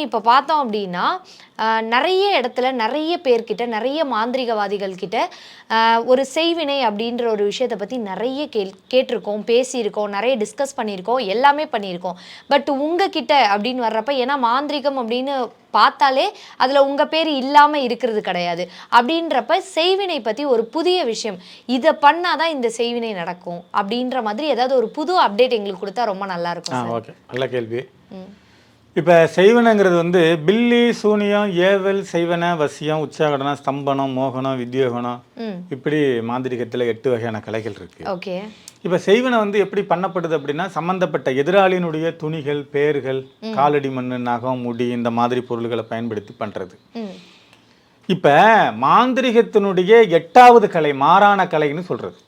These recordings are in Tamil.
இப்போ பார்த்தோம் அப்படின்னா நிறைய இடத்துல நிறைய பேர்கிட்ட நிறைய மாந்திரிகவாதிகள் கிட்ட ஒரு செய்வினை அப்படின்ற ஒரு விஷயத்தை பற்றி நிறைய கேட்டிருக்கோம், பேசியிருக்கோம், நிறைய டிஸ்கஸ் பண்ணியிருக்கோம், எல்லாமே பண்ணியிருக்கோம். பட் உங்ககிட்ட அப்படின்னு வர்றப்ப, ஏன்னா மாந்திரிகம் அப்படின்னு பார்த்தாலே அதில் உங்கள் பேர் இல்லாமல் இருக்கிறது கிடையாது. அப்படின்றப்ப செய்வினை பற்றி ஒரு புதிய விஷயம், இதை பண்ணாதான் இந்த செய்வினை நடக்கும் அப்படின்ற மாதிரி ஏதாவது ஒரு புது அப்டேட் எங்களுக்கு கொடுத்தா ரொம்ப நல்லா இருக்கும். ஓகே, நல்ல கேள்வி. இப்போ செய்வனங்கிறது வந்து பில்லி, சூனியம், ஏவல், செய்வன, வசியம், உச்சாகடனம், ஸ்தம்பனம், மோகனம், வித்யோகனம், இப்படி மாந்திரிகத்தில் 8 வகையான கலைகள் இருக்கு. ஓகே. இப்போ செய்வனை வந்து எப்படி பண்ணப்படுது அப்படின்னா, சம்பந்தப்பட்ட எதிராளியினுடைய துணிகள், பேர்கள், காலடி மண்ணு, நகம், முடி இந்த மாதிரி பொருள்களை பயன்படுத்தி பண்றது. இப்போ மாந்திரிகத்தினுடைய 8வது கலை மாறான கலைன்னு சொல்றது.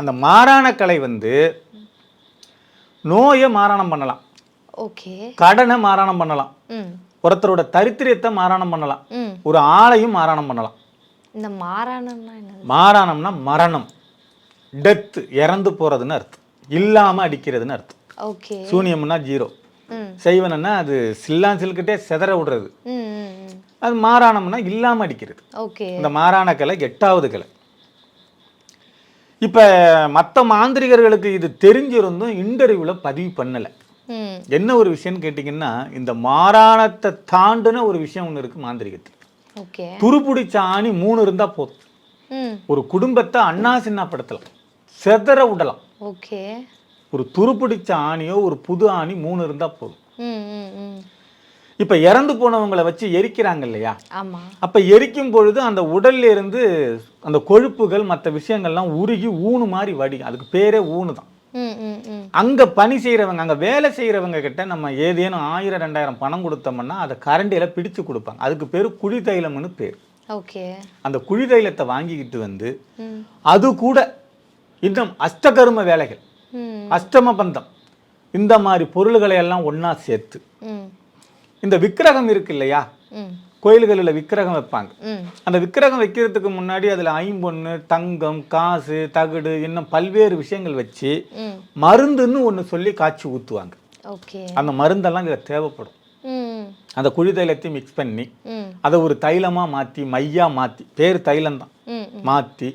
அந்த மாறான கலை வந்து நோயை மாறாணம் பண்ணலாம், கடனை மாறாணம் பண்ணலாம், ஒருத்தரோட தரித்திரியத்தை மாறாணம் பண்ணலாம், ஒரு ஆளையும் மாறாணம் பண்ணலாம். இந்த மாறாணம்னா மரணம், டெத், இறந்து போறதுன்னு அர்த்தம், இல்லாம அடிக்கிறதுன்னு அர்த்தம். சூனியம்னா 0, செய்வனா அது சில்லாஞ்சில்கிட்டே செதற விடுறது, அது மாறாணம்னா இல்லாம அடிக்கிறது. இந்த மாறான கலை 8வது கலை. இப்ப மற்ற மாந்திரிகர்களுக்கு இது தெரிஞ்சிருந்தும் இன்டர்வியூல பதிவு பண்ணல. என்ன ஒரு விஷயம்னு கேட்டீங்கன்னா, இந்த மாறாணத்தை தாண்டின ஒரு விஷயம் ஒண்ணு இருக்கு மாந்திரிகத்தில். துருப்பிடிச்ச ஆணி 3 இருந்தா போதும், ஒரு குடும்பத்தை அண்ணா சின்ன படுத்தலாம், செதற விடலாம். ஒரு துருப்பிடிச்ச ஆணியோ ஒரு புது ஆணி 3 இருந்தா போதும். இப்ப இறந்து போனவங்களை வச்சு எரிக்கிறாங்க இல்லையா, அப்ப எரிக்கும் பொழுது அந்த உடல்ல இருந்து அந்த கொழுப்புகள் மற்ற விஷயங்கள்லாம் உருகி ஊனு மாதிரி வடிக்கும். அதுக்கு பேரே ஊனு தான். அங்க பணி செய்யறவங்க, அங்க வேலை செய்யறவங்க கிட்ட நம்ம ஏதேனும் 1000-2000 பணம் கொடுத்தோம்னா அதை கரண்டியில பிடிச்சு கொடுப்பாங்க. அதுக்கு பேரு குழி தைலம்னு பேர். அந்த குழி தைலத்தை வாங்கிக்கிட்டு வந்து அது கூட இன்னும் அஷ்டகர்ம வேலைகள், அஷ்டம பந்தம், இந்த மாதிரி பொருள்களை எல்லாம் ஒன்னா சேர்த்து, இந்த விக்கிரகம் இருக்கு இல்லையா, கோயில்களில் விக்கிரகம் வைப்பாங்க. அந்த விக்கிரகம் வைக்கிறதுக்கு முன்னாடி அதுல ஐம்பொன்னு, தங்கம், காசு, தகடு, இன்னும் பல்வேறு விஷயங்கள் வச்சு மருந்துன்னு ஒண்ணு சொல்லி காய்ச்சி ஊத்துவாங்க. அந்த மருந்தெல்லாம் இதுல தேவைப்படும். அந்த குழி தைலத்தையும் மிக்ஸ் பண்ணி அதை ஒரு தைலமா மாத்தி, மையா மாத்தி, பேர் தைலம் தான், மாத்தி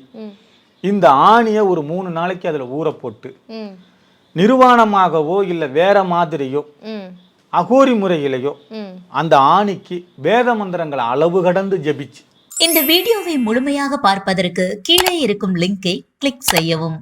இந்த ஆணியை ஒரு 3 நாளைக்கு அதுல ஊற போட்டு நிர்வாணமாகவோ இல்ல வேற மாதிரியோ அகோரி முறையிலேயோ அந்த ஆணிக்கு வேத மந்திரங்களை அளவு கடந்து ஜபிச்சு. இந்த வீடியோவை முழுமையாக பார்ப்பதற்கு கீழே இருக்கும் லிங்கை கிளிக் செய்யவும்.